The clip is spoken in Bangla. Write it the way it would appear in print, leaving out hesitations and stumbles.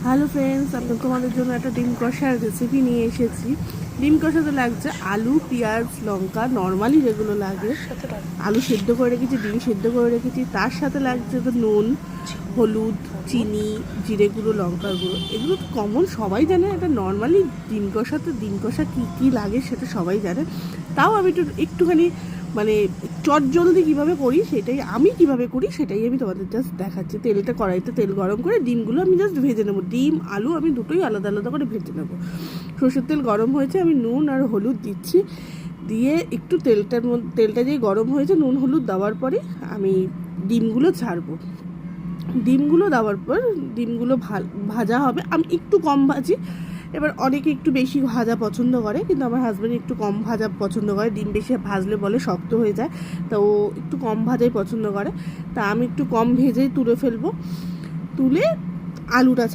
হ্যালো ফ্রেন্ডস, আপনার তোমাদের জন্য একটা ডিম কষার রেসিপি নিয়ে এসেছি। ডিম কষাতে লাগছে আলু, পেঁয়াজ, লঙ্কা, নর্মালি যেগুলো লাগে। আলু সেদ্ধ করে রেখেছি, ডিম সেদ্ধ করে রেখেছি, তার সাথে লাগছে তো নুন, হলুদ, চিনি, জিরে গুঁড়ো, লঙ্কার গুঁড়ো। এগুলো তো কমন, সবাই জানে। এটা নর্মালি ডিম কষা কী কী লাগে সেটা সবাই জানে। তাও আমি একটুখানি মানে চটজলদি কীভাবে করি সেটাই আমি কীভাবে করি সেটাই আমি তোমাদের জাস্ট দেখাচ্ছি। কড়াইতে তেল গরম করে ডিমগুলো আমি জাস্ট ভেজে নেবো। ডিম আলু আমি দুটোই আলাদা আলাদা করে ভেজে নেবো। সরষের তেল গরম হয়েছে, আমি নুন আর হলুদ দিচ্ছি। দিয়ে একটু তেলটা যেই গরম হয়েছে, নুন হলুদ দেওয়ার পরে আমি ডিমগুলো ছাড়বো। ডিমগুলো দেওয়ার পর ডিমগুলো ভাজা হবে। আমি একটু কম ভাজি। এবার অনেকে একটু বেশি ভাজা পছন্দ করে, কিন্তু আমার হাজব্যান্ড একটু কম ভাজা পছন্দ করে। ডিম বেশি ভাজলে বলে শক্ত হয়ে যায়, তা ও একটু কম ভাজাই পছন্দ করে। তা আমি একটু কম ভেজেই তুলে ফেলবো। তুলে আলুটা